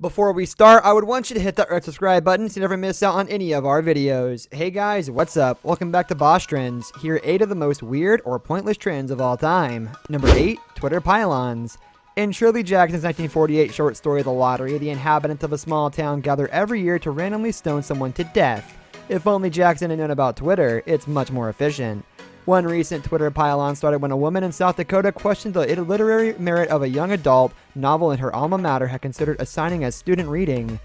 Before we start, I would want you to hit that red subscribe button so you never miss out on any of our videos. Hey guys, what's up? Welcome back to Boss Trends. Here are 8 of the most weird or pointless trends of all time. Number 8, Twitter pylons. In Shirley Jackson's 1948 short story The Lottery, the inhabitants of a small town gather every year to randomly stone someone to death. If only Jackson had known about Twitter, it's much more efficient. One recent Twitter pylon started when a woman in South Dakota questioned the literary merit of a young adult novel in her alma mater had considered assigning as student reading.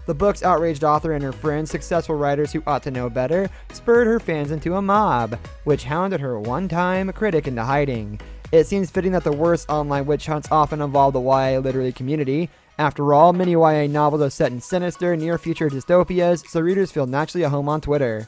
The book's outraged author and her friends, successful writers who ought to know better, spurred her fans into a mob, which hounded her one-time critic into hiding. It seems fitting that the worst online witch hunts often involve the YA literary community. After all, many YA novels are set in sinister, near-future dystopias, so readers feel naturally at home on Twitter.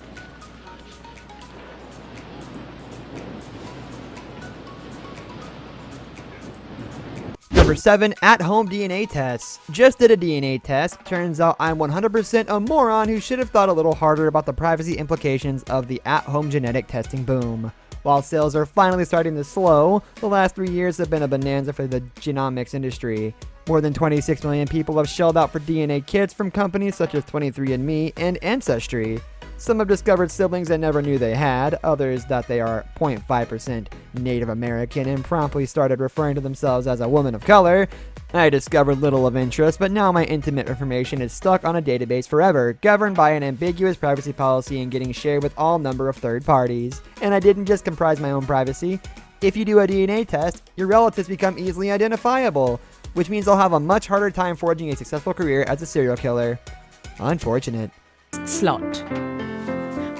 Number 7, at-home DNA tests. Just did a DNA test. Turns out I'm 100% a moron who should have thought a little harder about the privacy implications of the at-home genetic testing boom. While sales are finally starting to slow, the last 3 years have been a bonanza for the genomics industry. More than 26 million people have shelled out for DNA kits from companies such as 23andMe and Ancestry. Some have discovered siblings they never knew they had, others that they are 0.5% Native American and promptly started referring to themselves as a woman of color. I discovered little of interest, but now my intimate information is stuck on a database forever, governed by an ambiguous privacy policy and getting shared with all number of third parties. And I didn't just comprise my own privacy. If you do a DNA test, your relatives become easily identifiable, which means I'll have a much harder time forging a successful career as a serial killer. Unfortunate. Slot.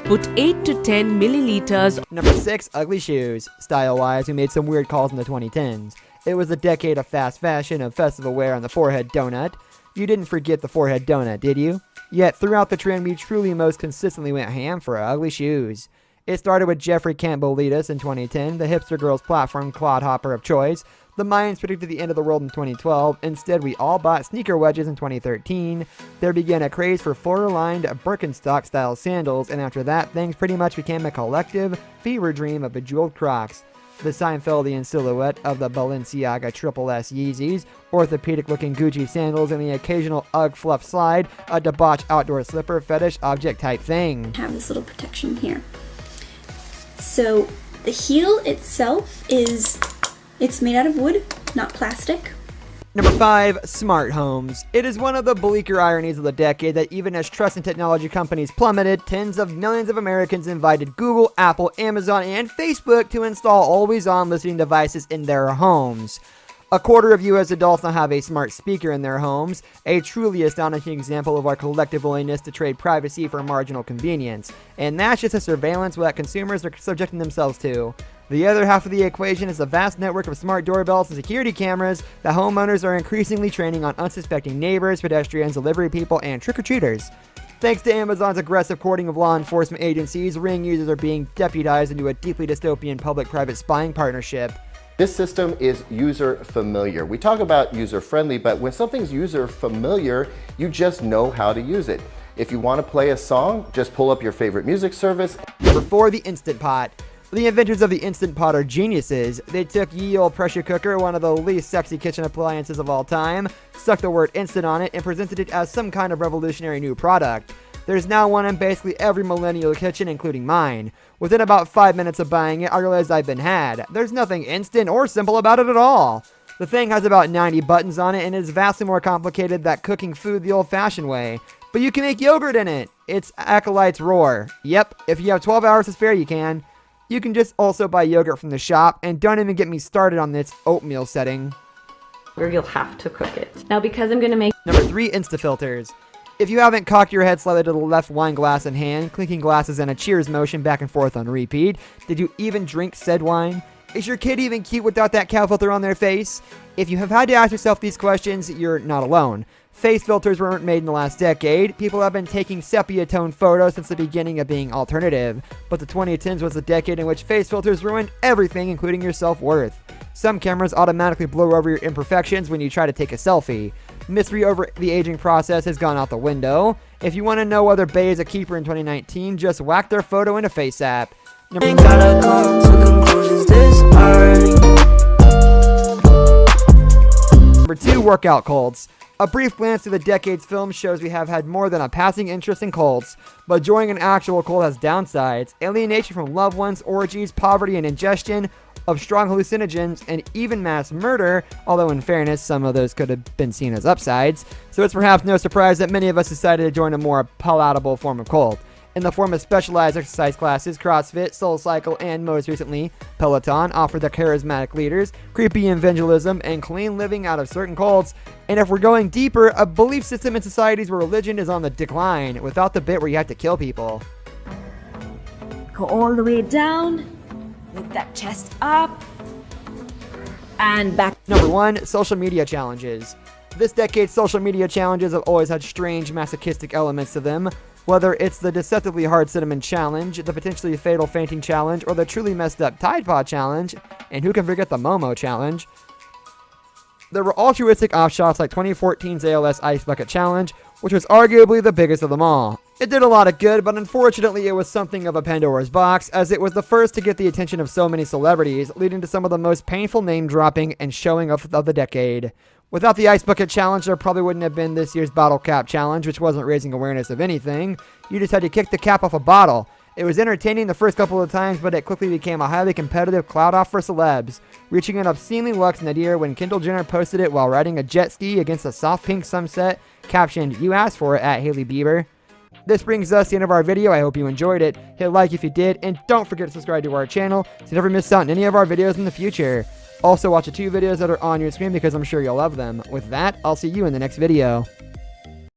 Put 8 to 10 milliliters. Number 6, ugly shoes. Style-wise, we made some weird calls in the 2010s. It was a decade of fast fashion, of festival wear on the forehead donut. You didn't forget the forehead donut, did you? Yet, throughout the trend, we truly most consistently went ham for ugly shoes. It started with Jeffrey Campbell Leadus in 2010, the hipster girls platform clodhopper of choice. The Mayans predicted the end of the world in 2012. Instead, we all bought sneaker wedges in 2013. There began a craze for floor-lined Birkenstock-style sandals, and after that, things pretty much became a collective fever dream of bejeweled Crocs. The Seinfeldian silhouette of the Balenciaga Triple S Yeezys, orthopedic-looking Gucci sandals, and the occasional Ugg fluff slide, a debauched outdoor slipper fetish object type thing. Have this little protection here. So the heel itself it's made out of wood, not plastic. Number 5, smart homes. It is one of the bleaker ironies of the decade that even as trust in technology companies plummeted, tens of millions of Americans invited Google, Apple, Amazon, and Facebook to install always-on listening devices in their homes. A quarter of U.S. adults now have a smart speaker in their homes, a truly astonishing example of our collective willingness to trade privacy for marginal convenience. And that's just a surveillance that consumers are subjecting themselves to. The other half of the equation is the vast network of smart doorbells and security cameras that homeowners are increasingly training on unsuspecting neighbors, pedestrians, delivery people, and trick-or-treaters. Thanks to Amazon's aggressive courting of law enforcement agencies, Ring users are being deputized into a deeply dystopian public-private spying partnership. This system is user familiar. We talk about user friendly, but when something's user familiar, you just know how to use it. If you want to play a song, just pull up your favorite music service. Number 4, the Instant Pot. The inventors of the Instant Pot are geniuses. They took ye olde pressure cooker, one of the least sexy kitchen appliances of all time, stuck the word instant on it, and presented it as some kind of revolutionary new product. There's now one in basically every millennial kitchen, including mine. Within about 5 minutes of buying it, I realized I've been had. There's nothing instant or simple about it at all. The thing has about 90 buttons on it and is vastly more complicated than cooking food the old-fashioned way. But you can make yogurt in it. It's Acolyte's Roar. Yep, if you have 12 hours to spare, you can. You can just also buy yogurt from the shop, and don't even get me started on this oatmeal setting. Or you'll have to cook it. Now, because I'm gonna make Number 3, Instafilters. If you haven't cocked your head slightly to the left, wine glass in hand, clinking glasses in a cheers motion back and forth on repeat, did you even drink said wine? Is your kid even cute without that cow filter on their face? If you have had to ask yourself these questions, you're not alone. Face filters weren't made in the last decade. People have been taking sepia-tone photos since the beginning of being alternative. But the 2010s was the decade in which face filters ruined everything, including your self-worth. Some cameras automatically blur over your imperfections when you try to take a selfie. Mystery over the aging process has gone out the window. If you want to know whether Bay is a keeper in 2019, just whack their photo into FaceApp. Number 2, workout cults. A brief glance through the decade's film shows we have had more than a passing interest in cults, but joining an actual cult has downsides: alienation from loved ones, orgies, poverty and ingestion of strong hallucinogens, and even mass murder, although in fairness, some of those could have been seen as upsides, so it's perhaps no surprise that many of us decided to join a more palatable form of cult. In the form of specialized exercise classes, CrossFit, SoulCycle, and most recently, Peloton offer the charismatic leaders, creepy evangelism, and clean living out of certain cults. And if we're going deeper, a belief system in societies where religion is on the decline, without the bit where you have to kill people. Go all the way down, lift that chest up, and back. Number 1, social media challenges. This decade's social media challenges have always had strange masochistic elements to them. Whether it's the deceptively hard cinnamon challenge, the potentially fatal fainting challenge, or the truly messed up Tide Pod challenge, and who can forget the Momo challenge. There were altruistic offshoots like 2014's ALS Ice Bucket Challenge, which was arguably the biggest of them all. It did a lot of good, but unfortunately it was something of a Pandora's box, as it was the first to get the attention of so many celebrities, leading to some of the most painful name dropping and showing off of the decade. Without the Ice Bucket Challenge, there probably wouldn't have been this year's Bottle Cap Challenge, which wasn't raising awareness of anything. You just had to kick the cap off a bottle. It was entertaining the first couple of times, but it quickly became a highly competitive cloud off for celebs, reaching an obscenely luxe nadir when Kendall Jenner posted it while riding a jet ski against a soft pink sunset, captioned, "You asked for it," at Hailey Bieber. This brings us to the end of our video. I hope you enjoyed it. Hit like if you did, and don't forget to subscribe to our channel so you never miss out on any of our videos in the future. Also, watch the 2 videos that are on your screen because I'm sure you'll love them. With that, I'll see you in the next video.